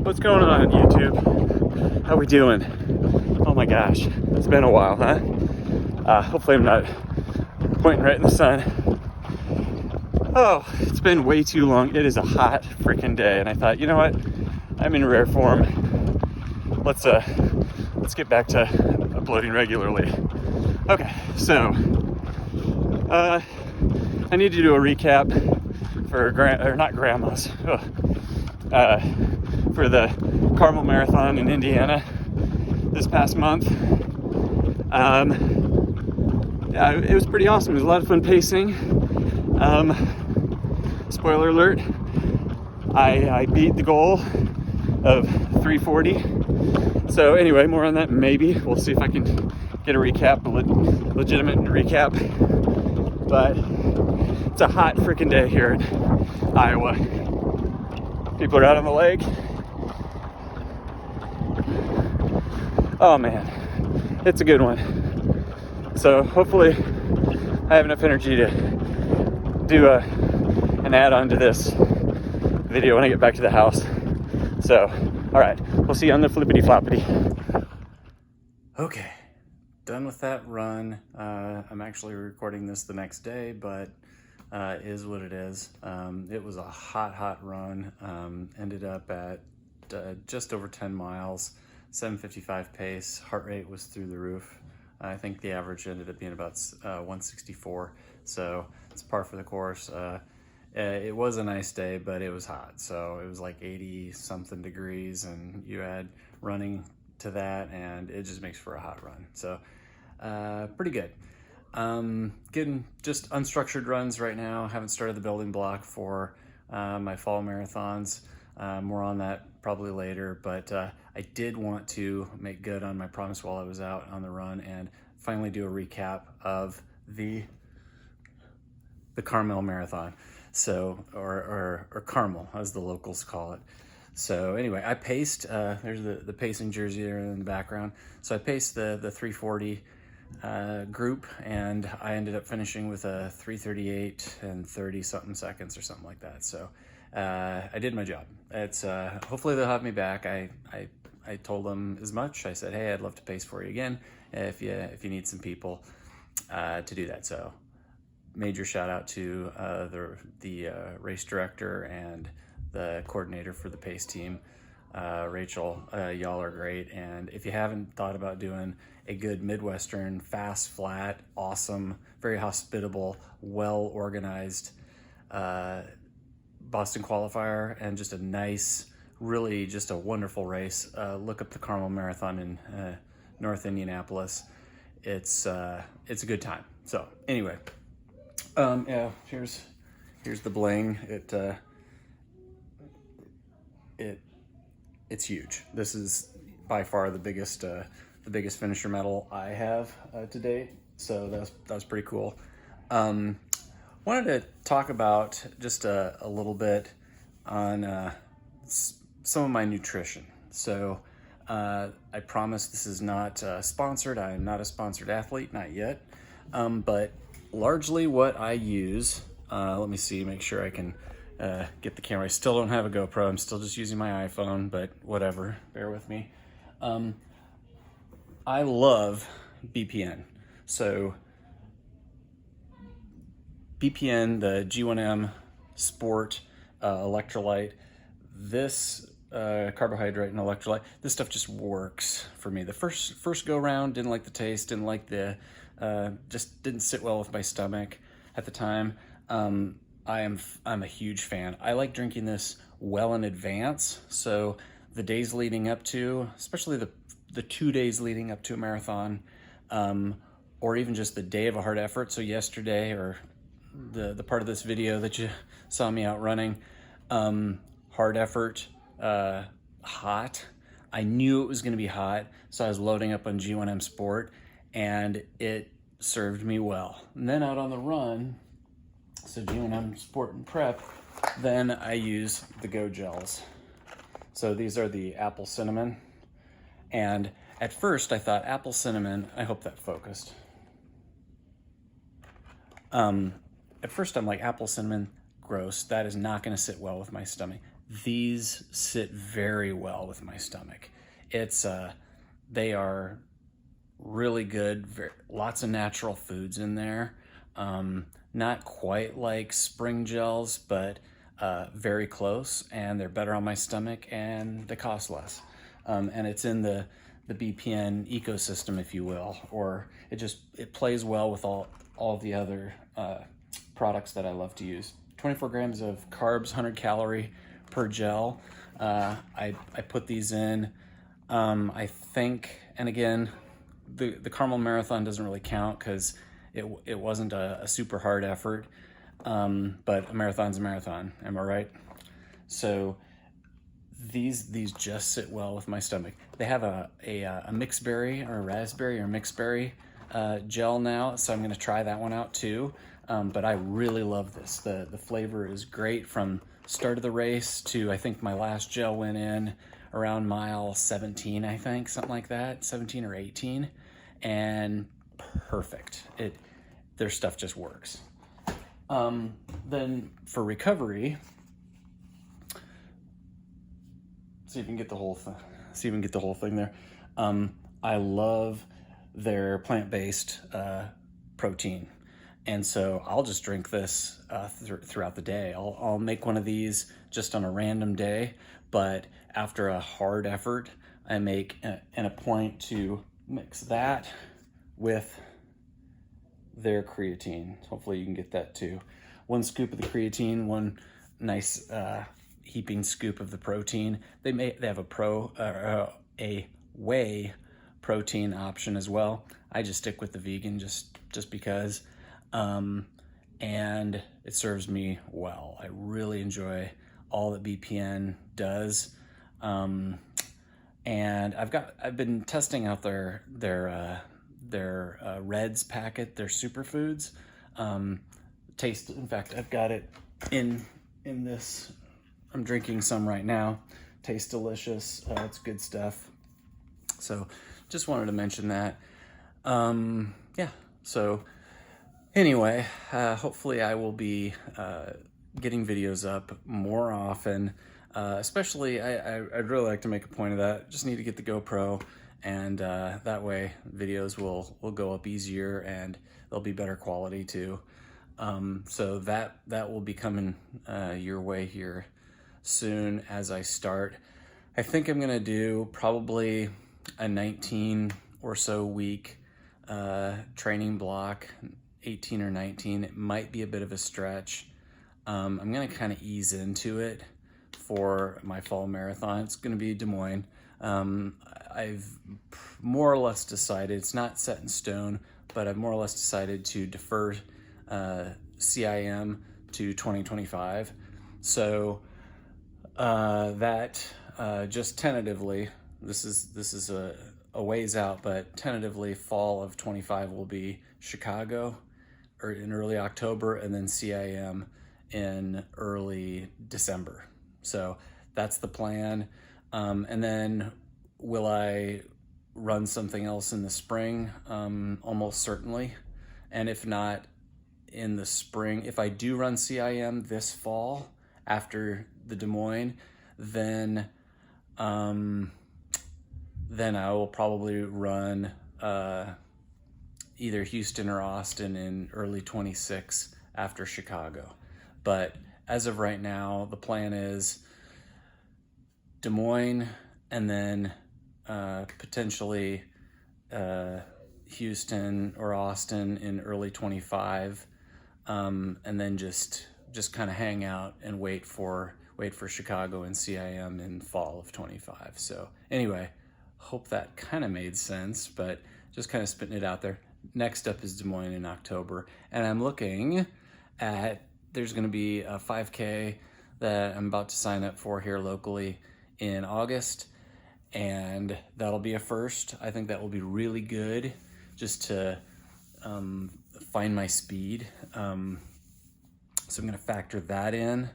What's going on, YouTube? How we doing? Oh my gosh, it's been a while, huh? Hopefully I'm not pointing right in the sun. Oh, it's been way too long. It is a hot freaking day, and I thought, you know what? I'm in rare form. Let's get back to uploading regularly. Okay, so I need to do a recap for for the Carmel Marathon in Indiana this past month. It was pretty awesome. It was a lot of fun pacing. Spoiler alert, I beat the goal of 340. So anyway, more on that maybe. We'll see if I can get a recap, a legitimate recap. But it's a hot freaking day here in Iowa. People are out on the lake. Oh man, it's a good one. So hopefully I have enough energy to do an add-on to this video when I get back to the house. So, all right, we'll see you on the flippity floppity. Okay, done with that run. I'm actually recording this the next day, but is what it is. It was a hot run. Ended up at just over 10 miles, 7:55 pace. Heart rate was through the roof. I think the average ended up being about 164. So it's par for the course. It was a nice day, but it was hot. So it was like 80 something degrees, and you add running to that, and it just makes for a hot run. So pretty good. Getting just unstructured runs right now. Haven't started the building block for my fall marathons. More on that probably later, but I did want to make good on my promise while I was out on the run and finally do a recap of the Carmel Marathon. So, or Carmel, as the locals call it. So anyway, I paced, there's the pacing jersey there in the background. So I paced the 340 group, and I ended up finishing with a 3:38 and 30 something seconds or something like that. So I did my job. It's hopefully they'll have me back. I told them as much. I said, hey, I'd love to pace for you again if you need some people to do that. So major shout out to the race director and the coordinator for the pace team, Rachel. Y'all are great. And if you haven't thought about doing a good Midwestern, fast, flat, awesome, very hospitable, well organized Boston qualifier, and just a nice, really just a wonderful race, look up the Carmel Marathon in North Indianapolis. It's a good time. So anyway, yeah, here's the bling. It's huge. This is by far the biggest finisher medal I have to date. So that was pretty cool. Wanted to talk about just a little bit on some of my nutrition. So I promise this is not sponsored. I am not a sponsored athlete, not yet. But largely what I use, let me see, make sure I can get the camera. I still don't have a GoPro. I'm still just using my iPhone, but whatever, bear with me. I love BPN. So BPN, the G1M Sport electrolyte, this carbohydrate and electrolyte, this stuff just works for me. The first go round, didn't like the taste, didn't like just didn't sit well with my stomach at the time. I'm a huge fan. I like drinking this well in advance. So the days leading up to, especially the 2 days leading up to a marathon, or even just the day of a hard effort. So yesterday, or the part of this video that you saw me out running, hard effort, hot. I knew it was going to be hot, so I was loading up on G1M Sport, and it served me well. And then out on the run, so G1M Sport and Prep, then I use the Go Gels. So these are the apple cinnamon, and at first I thought apple cinnamon, I hope that focused. At first I'm like, apple cinnamon, gross. That is not going to sit well with my stomach. these sit very well with my stomach. It's they are really good, lots of natural foods in there. Not quite like spring gels, but very close, and they're better on my stomach and they cost less. And it's in the BPN ecosystem, if you will, or it plays well with all the other products that I love to use. 24 grams of carbs, 100 calorie per gel. I put these in, I think, and again, the Carmel Marathon doesn't really count because it wasn't a super hard effort, but a marathon's a marathon, am I right? So these just sit well with my stomach. They have a mixed berry or a raspberry or mixed berry gel now, so I'm going to try that one out too. But I really love this. The flavor is great from start of the race to, I think my last gel went in around mile 17, I think, something like that, 17 or 18, and perfect. Their stuff just works. Then for recovery, see if you can get the whole thing. See if you can get the whole thing there. I love their plant-based protein, and so I'll just drink this throughout the day. I'll make one of these just on a random day, but after a hard effort, I make a point to mix that with their creatine. Hopefully you can get that too. 1 scoop of the creatine, 1 nice heaping scoop of the protein. They have a whey protein option as well. I just stick with the vegan just because, and it serves me well. I really enjoy all that BPN does, and I've been testing out their Reds packet, their superfoods. Taste. In fact, I've got it in this. I'm drinking some right now. Tastes delicious. It's good stuff. So just wanted to mention that. Yeah. So anyway, hopefully I will be getting videos up more often. Especially, I'd really like to make a point of that. Just need to get the GoPro, and that way videos will go up easier and they'll be better quality too. So that will be coming your way here soon as I start. I think I'm gonna do probably a 19 or so week training block, 18 or 19. It might be a bit of a stretch. I'm gonna kind of ease into it for my fall marathon. It's gonna be Des Moines. I've more or less decided, it's not set in stone, but I've more or less decided to defer CIM to 2025. So that just tentatively, this is a ways out, but tentatively fall of 25 will be Chicago or in early October, and then CIM in early December. So that's the plan. And then will I run something else in the spring? Almost certainly. And if not in the spring, if I do run CIM this fall after the Des Moines, then I will probably run either Houston or Austin in early 26 after Chicago. But as of right now, the plan is Des Moines and then potentially Houston or Austin in early 25, and then just kind of hang out and wait for Chicago and CIM in fall of 25. So anyway, hope that kind of made sense, but just kind of spitting it out there. Next up is Des Moines in October, and I'm looking at, there's going to be a 5K that I'm about to sign up for here locally in August, and that'll be a first. I think that will be really good just to find my speed. So I'm going to factor that in,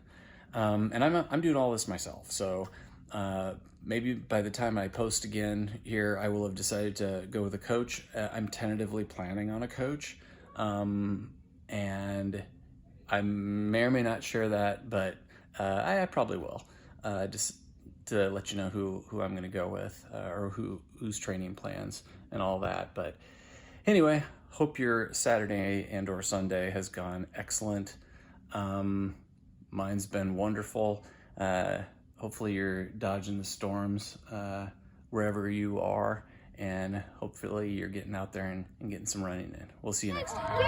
and I'm doing all this myself. So maybe by the time I post again here, I will have decided to go with a coach. I'm tentatively planning on a coach, and I may or may not share that, but I probably will. just to let you know who I'm going to go with, or who's training plans and all that. But anyway, hope your Saturday and or Sunday has gone excellent. Mine's been wonderful. Hopefully you're dodging the storms wherever you are, and hopefully you're getting out there and getting some running in. We'll see you next time.